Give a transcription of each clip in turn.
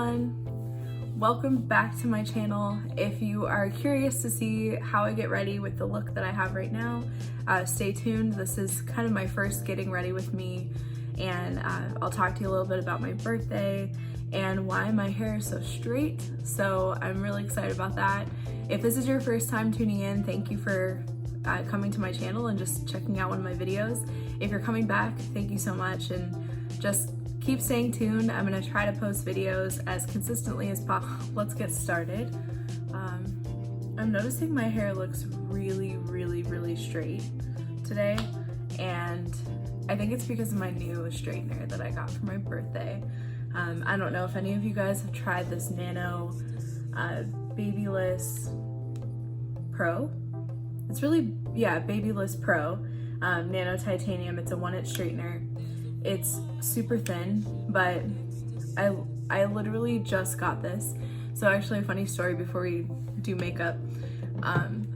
everyone, welcome back to my channel. If you are curious to see how I get ready with the look that I have right now, stay tuned. This is kind of my first getting ready with me, and I'll talk to you a little bit about my birthday and why my hair is so straight. So I'm really excited about that. If this is your first time tuning in, thank you for coming to my channel and just checking out one of my videos. If you're coming back, thank you so much, and just keep staying tuned. I'm gonna try to post videos as consistently as possible. Let's get started. I'm noticing my hair looks really straight today, and I think it's because of my new straightener that I got for my birthday. I don't know if any of you guys have tried this Nano BaBylissPRO. It's really, yeah, BaBylissPRO Nano Titanium. It's a 1-inch straightener. It's super thin, but I literally just got this. So actually a funny story before we do makeup.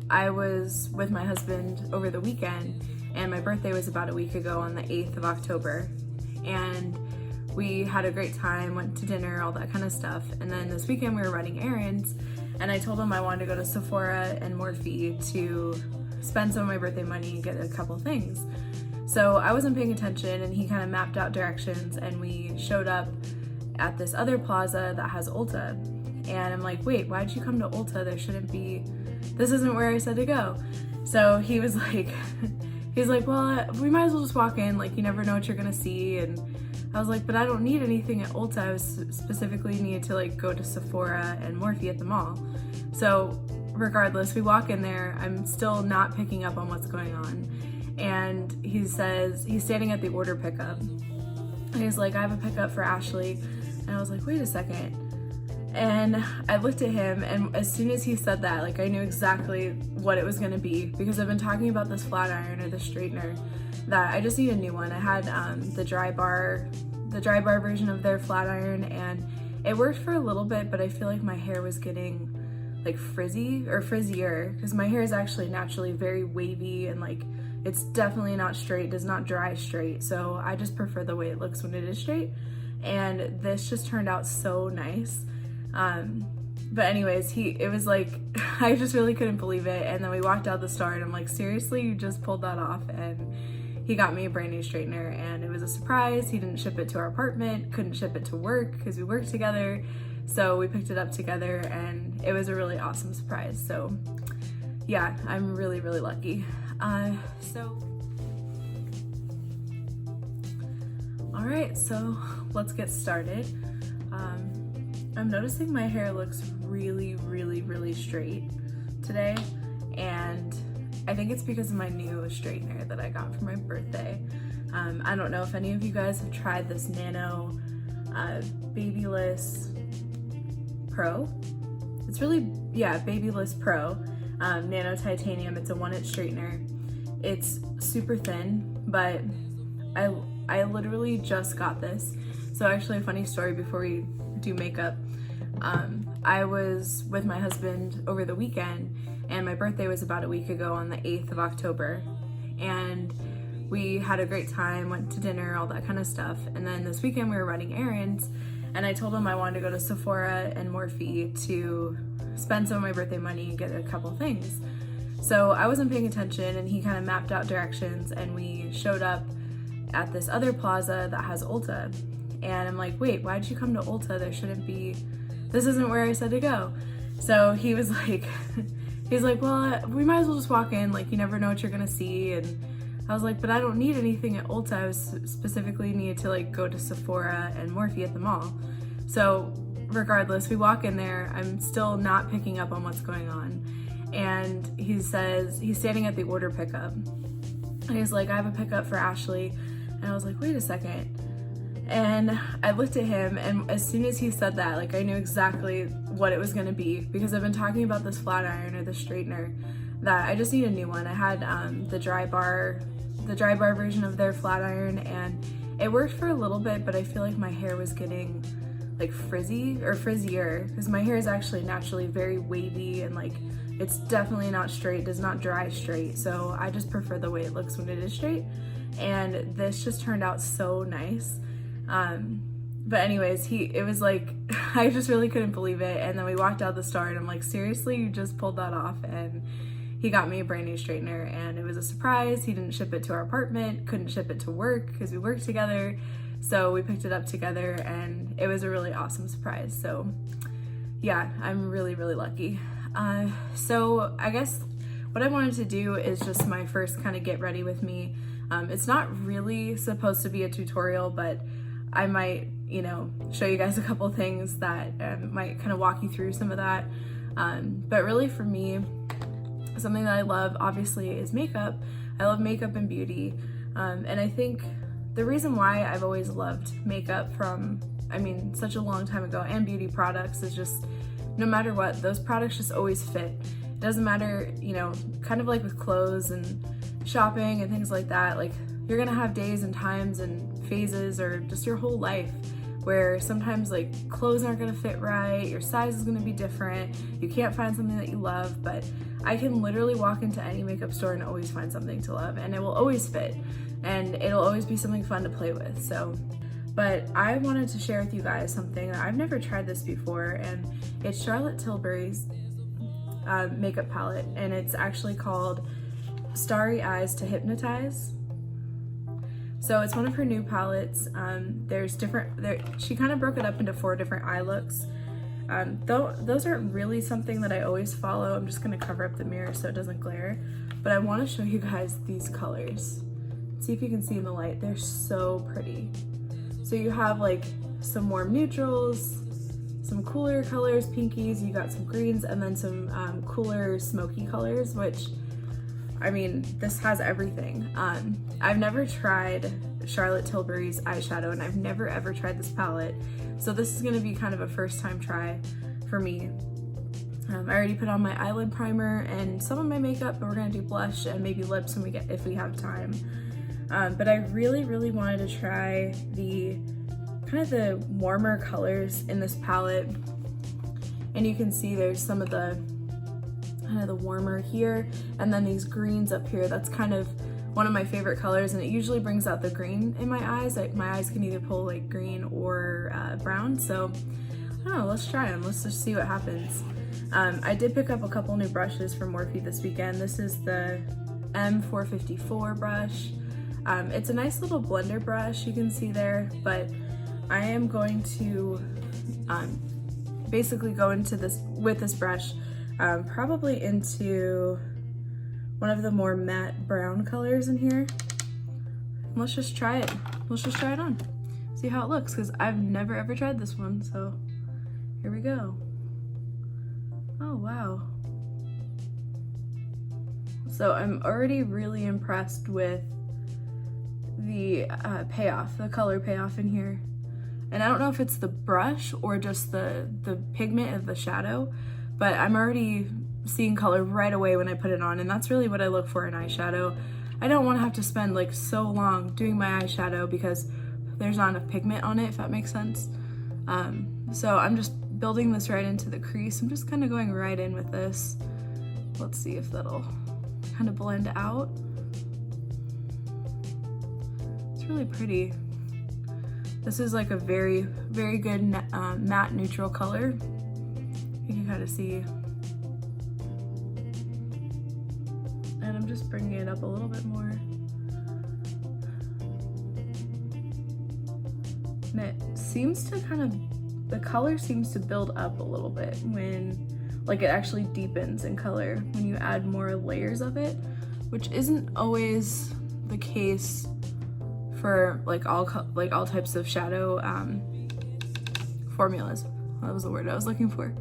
I was with my husband over the weekend, and my birthday was about a week ago on the 8th of October. And we had a great time, went to dinner, all that kind of stuff. And then this weekend we were running errands, and I told him I wanted to go to Sephora and Morphe to spend some of my birthday money and get a couple things. So I wasn't paying attention, and he kind of mapped out directions, and we showed up at this other plaza that has Ulta. And I'm like, wait, why'd you come to Ulta? There shouldn't be, this isn't where I said to go. So he was like, well, we might as well just walk in, like, you never know what you're gonna see. And I was like, but I don't need anything at Ulta. I was specifically needed to like go to Sephora and Morphe at the mall. So regardless, we walk in there. I'm still not picking up on what's going on. And he says, he's standing at the order pickup. And he's like, I have a pickup for Ashley. And I was like, wait a second. And I looked at him, and as soon as he said that, like, I knew exactly what it was gonna be, because I've been talking about this flat iron or the straightener that I just need a new one. I had the dry bar version of their flat iron, and it worked for a little bit, but I feel like my hair was getting like frizzy or frizzier, because my hair is actually naturally very wavy, and like it's definitely not straight, does not dry straight. So I just prefer the way it looks when it is straight. And this just turned out so nice. But anyways, it was like, I just really couldn't believe it. And then we walked out the store, and I'm like, seriously, you just pulled that off? And he got me a brand new straightener, and it was a surprise. He didn't ship it to our apartment, couldn't ship it to work because we work together. So we picked it up together, and it was a really awesome surprise. So yeah, I'm really lucky. All right, so let's get started. I'm noticing my hair looks really straight today, and I think it's because of my new straightener that I got for my birthday. I don't know if any of you guys have tried this Nano BaBylissPRO. It's really, yeah, BaBylissPRO Nano Titanium. It's a 1-inch straightener. It's super thin, but I literally just got this. So actually a funny story before we do makeup. I was with my husband over the weekend, and my birthday was about a week ago on the 8th of October. And we had a great time, went to dinner, all that kind of stuff. And then this weekend we were running errands, and I told him I wanted to go to Sephora and Morphe to spend some of my birthday money and get a couple things. So I wasn't paying attention, and he kind of mapped out directions, and we showed up at this other plaza that has Ulta. And I'm like, wait, why'd you come to Ulta? There shouldn't be, this isn't where I said to go. So he was like, he's like, well, we might as well just walk in, like, you never know what you're gonna see. And I was like, but I don't need anything at Ulta. I was specifically needed to like go to Sephora and Morphe at the mall. So regardless, we walk in there. I'm still not picking up on what's going on. And he says, he's standing at the order pickup. And he's like, I have a pickup for Ashley. And I was like, wait a second. And I looked at him, and as soon as he said that, like, I knew exactly what it was gonna be, because I've been talking about this flat iron or the straightener that I just need a new one. I had the dry bar version of their flat iron, and it worked for a little bit, but I feel like my hair was getting like frizzy or frizzier, because my hair is actually naturally very wavy, and like it's definitely not straight, does not dry straight. So I just prefer the way it looks when it is straight. And this just turned out so nice. but anyways, it was like, I just really couldn't believe it. And then we walked out the store and I'm like, seriously, you just pulled that off? And he got me a brand new straightener, and it was a surprise. He didn't ship it to our apartment, couldn't ship it to work because we worked together. So we picked it up together, and it was a really awesome surprise. So yeah, I'm really, really lucky. So I guess what I wanted to do is just my first kind of get ready with me. It's not really supposed to be a tutorial, but I might, you know, show you guys a couple things that might kind of walk you through some of that. But really for me, something that I love obviously is makeup. I love makeup and beauty. And I think the reason why I've always loved makeup from, I mean, such a long time ago, and beauty products is just, no matter what, those products just always fit. It doesn't matter, you know, kind of like with clothes and shopping and things like that, like you're gonna have days and times and phases, or just your whole life, where sometimes like clothes aren't gonna fit right, your size is gonna be different, you can't find something that you love. But I can literally walk into any makeup store and always find something to love, and it will always fit, and it'll always be something fun to play with. So, but I wanted to share with you guys something that I've never tried this before, and it's Charlotte Tilbury's makeup palette, and it's actually called Starry Eyes to Hypnotize. So it's one of her new palettes. There's different, she kind of broke it up into 4 different eye looks. Though those aren't really something that I always follow. I'm just gonna cover up the mirror so it doesn't glare. But I wanna show you guys these colors. See if you can see in the light, they're so pretty. So you have like some warm neutrals, some cooler colors, pinkies, you got some greens, and then some cooler smoky colors, which, I mean, this has everything. I've never tried Charlotte Tilbury's eyeshadow, and I've never ever tried this palette. So this is gonna be kind of a first time try for me. I already put on my eyelid primer and some of my makeup, but we're gonna do blush and maybe lips when if we have time. But I really, really wanted to try the kind of the warmer colors in this palette. And you can see there's some of the kind of the warmer here, and then these greens up here. That's kind of one of my favorite colors, and it usually brings out the green in my eyes. Like my eyes can either pull like green or brown. So I don't know, let's try them. Let's just see what happens. I did pick up a couple new brushes from Morphe this weekend. This is the M454 brush. It's a nice little blender brush, you can see there, but I am going to basically go into this with this brush, probably into one of the more matte brown colors in here. Let's just try it. Let's just try it on. See how it looks, because I've never ever tried this one, so here we go. Oh, wow. So I'm already really impressed with the payoff, the color payoff in here. And I don't know if it's the brush or just the pigment of the shadow, but I'm already seeing color right away when I put it on, and that's really what I look for in eyeshadow. I don't want to have to spend like so long doing my eyeshadow because there's not enough pigment on it, if that makes sense. So I'm just building this right into the crease. I'm just kind of going right in with this. Let's see if that'll kind of blend out. It's really pretty. This is like a very, very good matte neutral color. You can kind of see. And I'm just bringing it up a little bit more. And it seems to kind of, the color seems to build up a little bit when, like, it actually deepens in color when you add more layers of it, which isn't always the case for like all types of shadow formulas. That was the word I was looking for.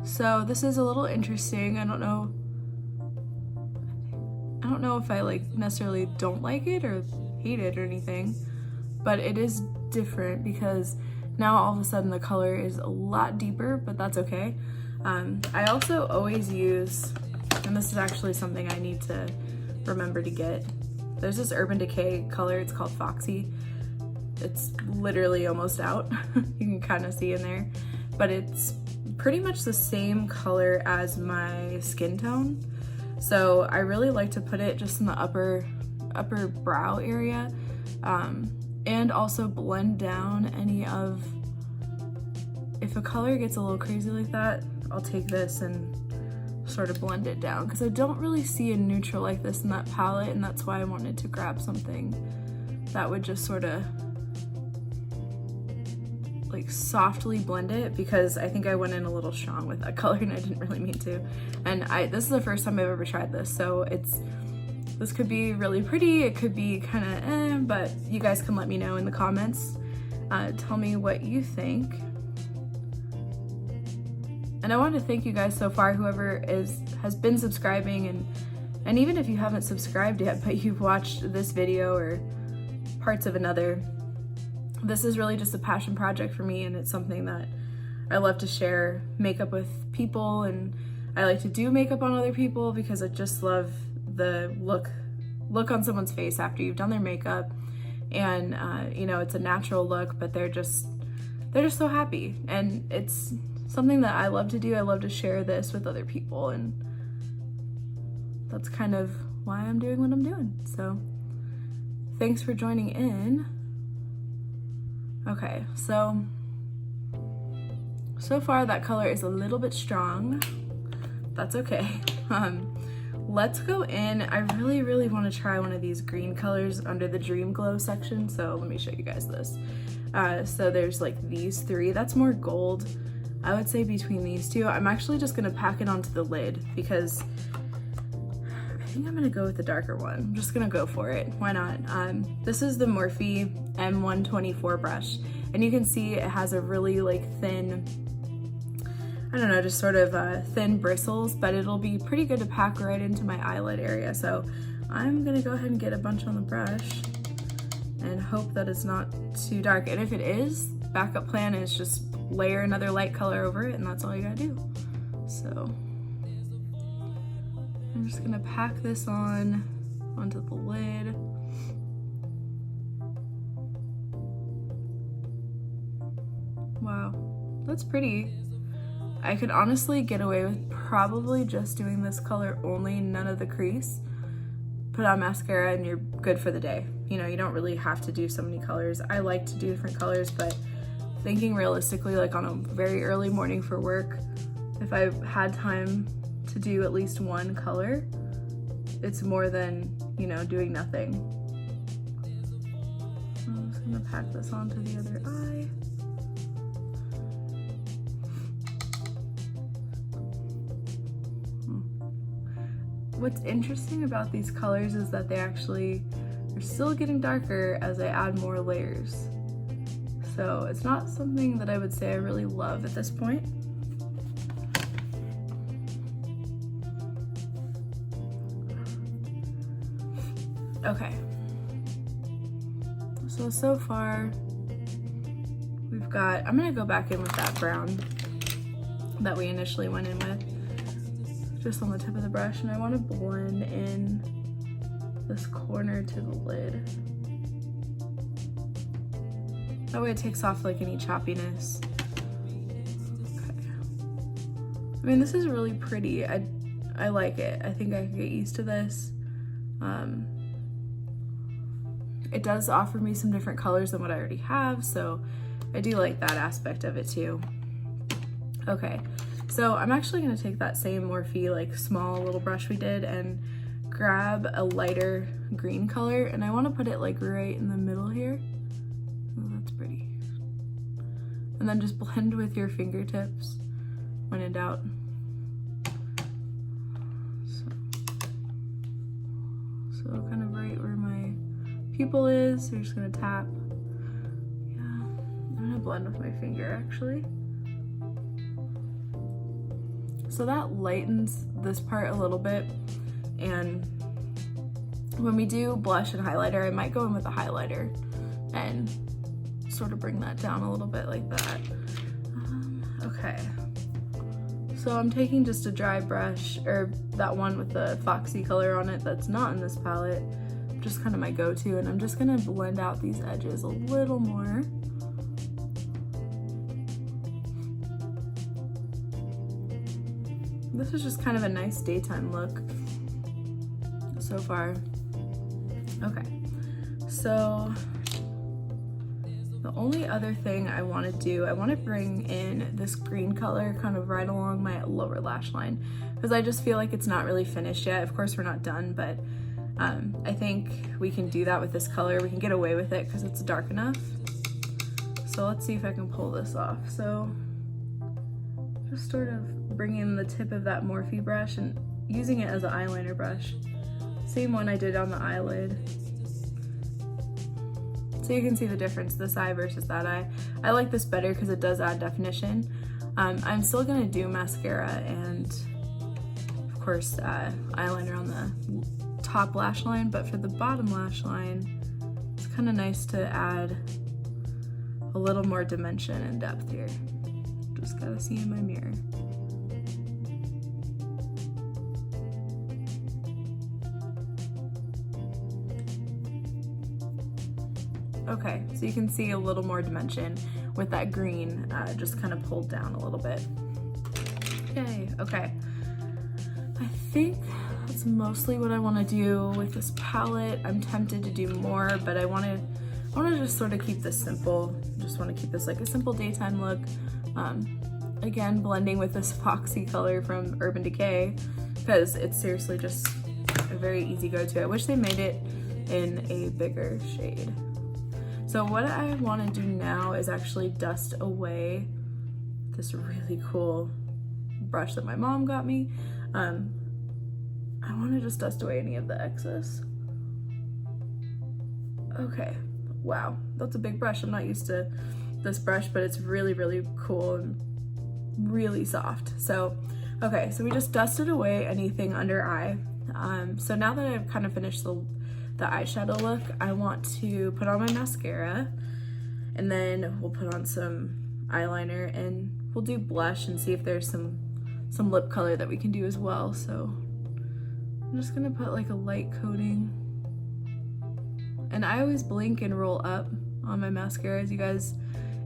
So this is a little interesting. I don't know if I like necessarily don't like it or hate it or anything, but it is different because now all of a sudden the color is a lot deeper, but that's okay. I also always use, and this is actually something I need to remember to get, there's this Urban Decay color, it's called Foxy. It's literally almost out. You can kind of see in there, but it's pretty much the same color as my skin tone. So I really like to put it just in the upper brow area. and also blend down any of, if a color gets a little crazy like that, I'll take this and sort of blend it down, because I don't really see a neutral like this in that palette, and that's why I wanted to grab something that would just sort of like softly blend it, because I think I went in a little strong with that color and I didn't really mean to. And this is the first time I've ever tried this, so this could be really pretty, it could be kind of but you guys can let me know in the comments. Tell me what you think. And I want to thank you guys so far, whoever has been subscribing, and even if you haven't subscribed yet, but you've watched this video or parts of another. This is really just a passion project for me, and it's something that I love to share makeup with people, and I like to do makeup on other people because I just love the look on someone's face after you've done their makeup, and you know, it's a natural look, but they're just so happy, and it's something that I love to do. I love to share this with other people, and that's kind of why I'm doing what I'm doing. So thanks for joining in. Okay, so far that color is a little bit strong. That's okay. Let's go in. I really want to try one of these green colors under the Dream Glow section, so let me show you guys this. So there's like these three. That's more gold. I would say between these two. I'm actually just gonna pack it onto the lid because I think I'm gonna go with the darker one. I'm just gonna go for it. Why not? This is the Morphe M124 brush, and you can see it has a really like thin, I don't know, just sort of thin bristles, but it'll be pretty good to pack right into my eyelid area. So I'm gonna go ahead and get a bunch on the brush and hope that it's not too dark. And if it is, backup plan is just layer another light color over it, and that's all you gotta do. So I'm just gonna pack this onto the lid. Wow, that's pretty. I could honestly get away with probably just doing this color only, none of the crease. Put on mascara and you're good for the day. You know, you don't really have to do so many colors. I like to do different colors, but thinking realistically, like on a very early morning for work, if I've had time to do at least one color, it's more than, you know, doing nothing. I'm just gonna pack this onto the other eye. What's interesting about these colors is that they're still getting darker as I add more layers. So it's not something that I would say I really love at this point. Okay. So far we've got, I'm gonna go back in with that brown that we initially went in with, just on the tip of the brush, and I want to blend in this corner to the lid. That way it takes off like any choppiness. Okay. I mean, this is really pretty. I like it. I think I can get used to this. It does offer me some different colors than what I already have, so I do like that aspect of it too. Okay, so I'm actually gonna take that same Morphe like small little brush we did and grab a lighter green color, and I want to put it like right in the middle here. Oh, that's pretty. And then just blend with your fingertips when in doubt. So kind of right where my pupil is, we're just gonna tap. Yeah, I'm gonna blend with my finger actually. So that lightens this part a little bit, and when we do blush and highlighter, I might go in with a highlighter and sort of bring that down a little bit like that. Okay, so I'm taking just a dry brush, or that one with the foxy color on it that's not in this palette, just kind of my go-to, and I'm just gonna blend out these edges a little more. This is just kind of a nice daytime look so far. Okay, so The only other thing I want to do, I want to bring in this green color kind of right along my lower lash line, because I just feel like it's not really finished yet. Of course, we're not done, but I think we can do that with this color. We can get away with it because it's dark enough. So let's see if I can pull this off. So just sort of bringing the tip of that Morphe brush and using it as an eyeliner brush. Same one I did on the eyelid. So you can see the difference, this eye versus that eye. I like this better because it does add definition. I'm still gonna do mascara and of course eyeliner on the top lash line, but for the bottom lash line, it's kind of nice to add a little more dimension and depth here. Just gotta see in my mirror. Okay, so you can see a little more dimension with that green just kind of pulled down a little bit. Yay, okay. I think that's mostly what I want to do with this palette. I'm tempted to do more, but I want to just sort of keep this simple. Just want to keep this like a simple daytime look. Again, blending with this foxy color from Urban Decay, because it's seriously just a very easy go-to. I wish they made it in a bigger shade. So what I want to do now is actually dust away this really cool brush that my mom got me. I want to just dust away any of the excess. Okay, wow, that's a big brush. I'm not used to this brush, but it's really, really cool and really soft. So, okay, so we just dusted away anything under eye. So now that I've kind of finished the eyeshadow look, I want to put on my mascara, and then we'll put on some eyeliner, and we'll do blush and see if there's some lip color that we can do as well. So I'm just gonna put like a light coating, and I always blink and roll up on my mascaras, you guys,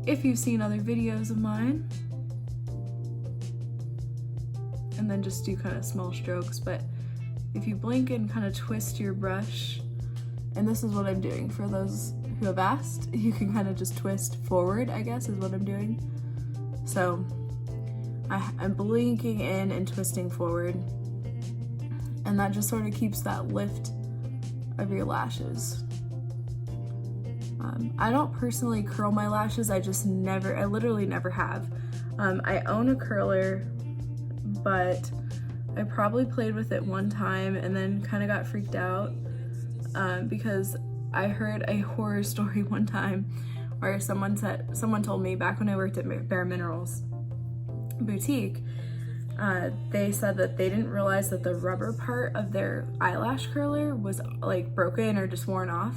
if you've seen other videos of mine, and then just do kind of small strokes. But if you blink and kind of twist your brush, and this is what I'm doing for those who have asked, you can kind of just twist forward, I guess is what I'm doing. So I'm blinking in and twisting forward, and that just sort of keeps that lift of your lashes. I don't personally curl my lashes, I literally never have. I own a curler, but I probably played with it one time and then kind of got freaked out. Because I heard a horror story one time where someone told me back when I worked at Bare Minerals boutique, they said that they didn't realize that the rubber part of their eyelash curler was like broken or just worn off,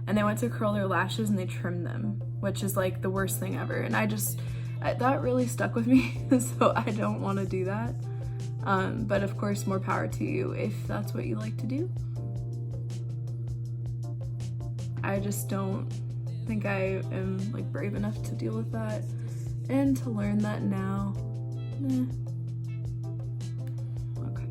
and they went to curl their lashes and they trimmed them, which is like the worst thing ever. And that really stuck with me. So I don't want to do that. But of course, more power to you if that's what you like to do. I just don't think I am like brave enough to deal with that, and to learn that now, Okay.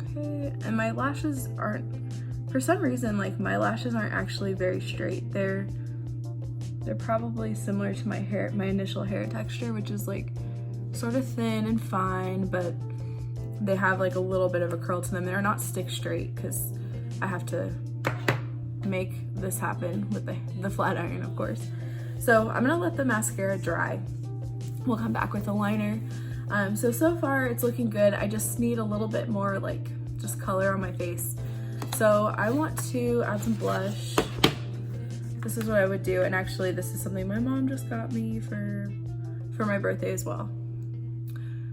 Okay, and my lashes aren't, for some reason, like my lashes aren't actually very straight. They're probably similar to my initial hair texture, which is like sort of thin and fine, but they have like a little bit of a curl to them. They're not stick straight because I have to make this happen with the flat iron, of course. So I'm gonna let the mascara dry. We'll come back with a liner. So far it's looking good. I just need a little bit more like just color on my face. So I want to add some blush. This is what I would do, and actually this is something my mom just got me for my birthday as well.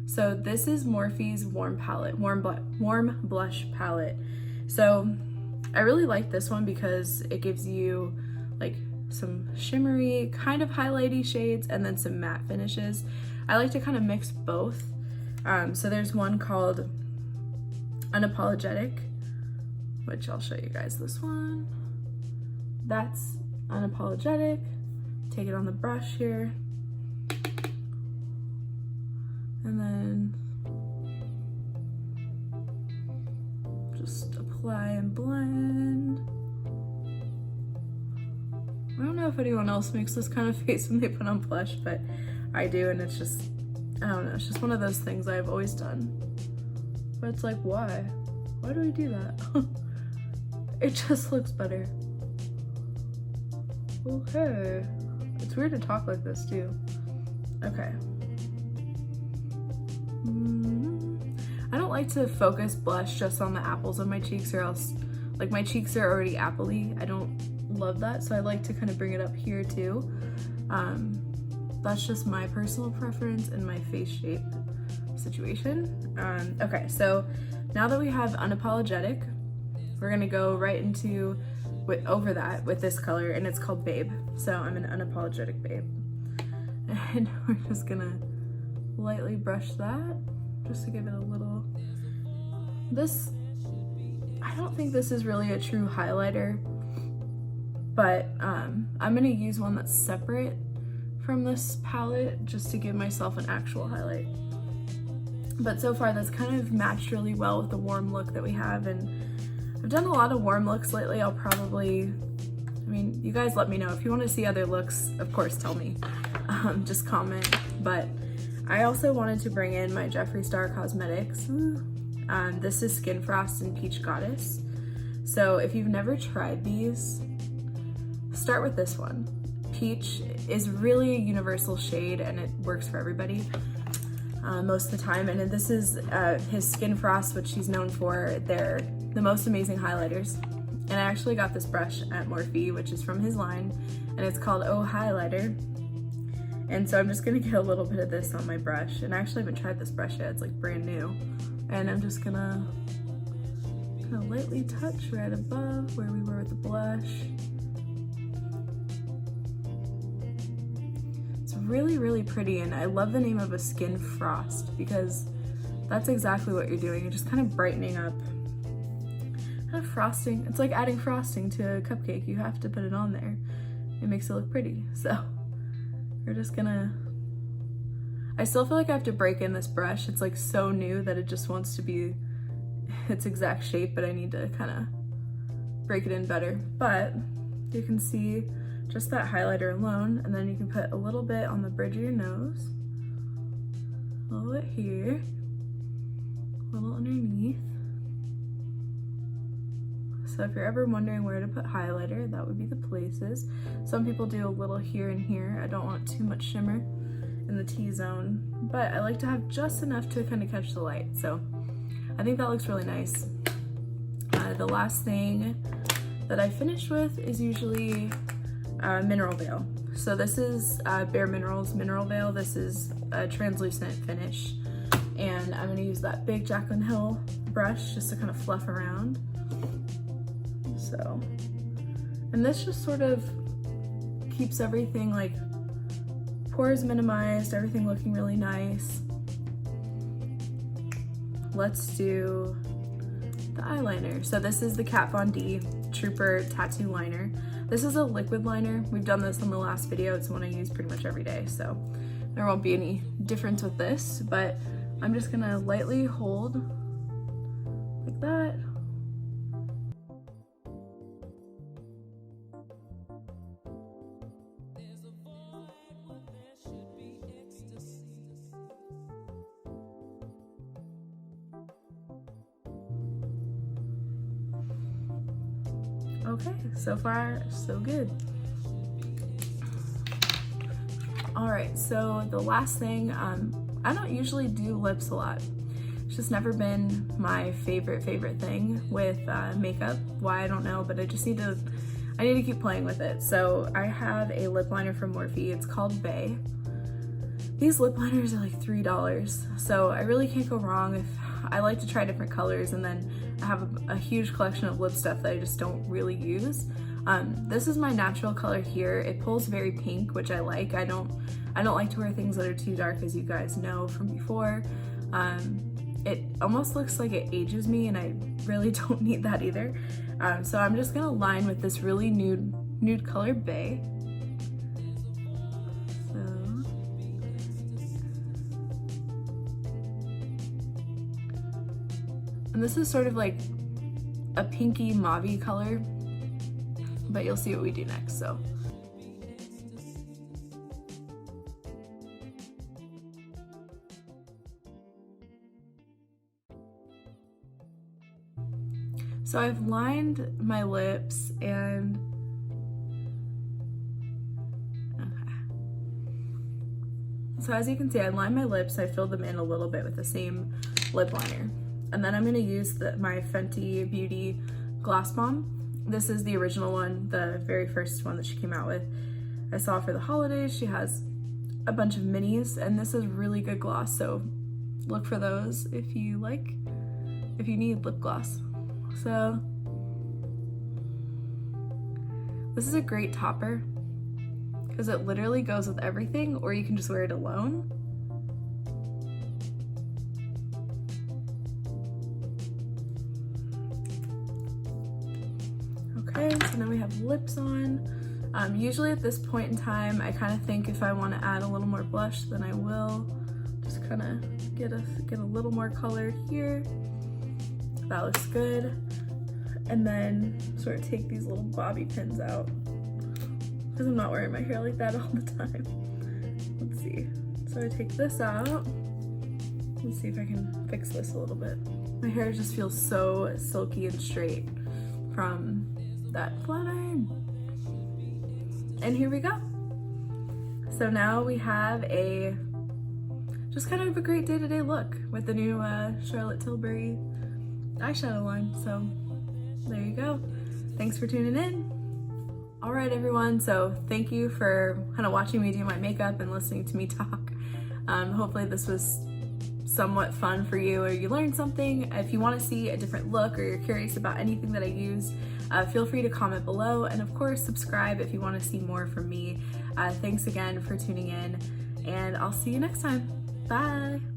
So this is Morphe's warm blush palette. So I really like this one because it gives you like some shimmery, kind of highlighty shades and then some matte finishes. I like to kind of mix both. So there's one called Unapologetic, which I'll show you guys this one. That's Unapologetic. Take it on the brush here. And then just apply and blend. I don't know if anyone else makes this kind of face when they put on blush, but I do, and it's just, I don't know, it's just one of those things I've always done. But it's like, why? Why do we do that? It just looks better. Okay. It's weird to talk like this too. Okay. I don't like to focus blush just on the apples of my cheeks, or else, like, my cheeks are already appley. I don't love that, so I like to kind of bring it up here too. That's just my personal preference and my face shape situation. Okay, so now that we have Unapologetic, we're gonna go right into over that with this color, and it's called Babe. So I'm an Unapologetic Babe, and we're just gonna lightly brush that just to give it a little. This, I don't think this is really a true highlighter, but I'm gonna use one that's separate from this palette just to give myself an actual highlight. But so far that's kind of matched really well with the warm look that we have, and I've done a lot of warm looks lately. I'll probably, I mean, you guys let me know if you want to see other looks, of course tell me, just comment. But I also wanted to bring in my Jeffree Star Cosmetics. This is Skin Frost and Peach Goddess. So if you've never tried these, start with this one. Peach is really a universal shade, and it works for everybody most of the time. And then this is his Skin Frost, which he's known for. They're the most amazing highlighters. And I actually got this brush at Morphe, which is from his line, and it's called Oh Highlighter. And so I'm just gonna get a little bit of this on my brush, and I actually haven't tried this brush yet, it's like brand new. And I'm just gonna kind of lightly touch right above where we were with the blush. It's really, really pretty, and I love the name of a Skin Frost because that's exactly what you're doing. You're just kind of brightening up, kind of frosting. It's like adding frosting to a cupcake. You have to put it on there. It makes it look pretty. So we're just gonna, I still feel like I have to break in this brush. It's like so new that it just wants to be its exact shape, but I need to kind of break it in better. But you can see just that highlighter alone, and then you can put a little bit on the bridge of your nose, a little bit here, a little underneath. So if you're ever wondering where to put highlighter, that would be the places. Some people do a little here and here. I don't want too much shimmer in the T-zone, but I like to have just enough to kind of catch the light. So I think that looks really nice. The last thing that I finish with is usually Mineral Veil. So this is Bare Minerals Mineral Veil. This is a translucent finish, and I'm gonna use that big Jaclyn Hill brush just to kind of fluff around. So, and this just sort of keeps everything, like, pores minimized, everything looking really nice. Let's do the eyeliner. So this is the Kat Von D Trooper Tattoo Liner. This is a liquid liner. We've done this in the last video. It's one I use pretty much every day, so there won't be any difference with this, but I'm just gonna lightly hold like that. Okay, so far so good. All right, so the last thing, I don't usually do lips a lot. It's just never been my favorite thing with makeup. Why, I don't know, but I just need to, I need to keep playing with it. So I have a lip liner from Morphe. It's called Bay. These lip liners are like $3, so I really can't go wrong. If I like to try different colors, and then I have a huge collection of lip stuff that I just don't really use. This is my natural color here. It pulls very pink, which I like. I don't like to wear things that are too dark, as you guys know from before. It almost looks like it ages me, and I really don't need that either. So I'm just gonna line with this really nude color Bay. And this is sort of like a pinky mauve color, but you'll see what we do next. So I've lined my lips and so as you can see, I lined my lips, I filled them in a little bit with the same lip liner. And then I'm gonna use my Fenty Beauty Gloss Bomb. This is the original one, the very first one that she came out with. I saw for the holidays, she has a bunch of minis, and this is really good gloss, so look for those if you need lip gloss. So this is a great topper because it literally goes with everything, or you can just wear it alone. Okay, so now we have lips on. Usually at this point in time, I kind of think if I want to add a little more blush, then I will. Just kind of get a little more color here. That looks good. And then sort of take these little bobby pins out, because I'm not wearing my hair like that all the time. Let's see. So I take this out. Let's see if I can fix this a little bit. My hair just feels so silky and straight from that flat iron. And here we go. So now we have just kind of a great day-to-day look with the new Charlotte Tilbury eyeshadow line. So there you go. Thanks for tuning in. All right, everyone. So thank you for kind of watching me do my makeup and listening to me talk. Hopefully this was somewhat fun for you, or you learned something. If you want to see a different look, or you're curious about anything that I used, feel free to comment below, and of course subscribe if you want to see more from me. Thanks again for tuning in, and I'll see you next time. Bye.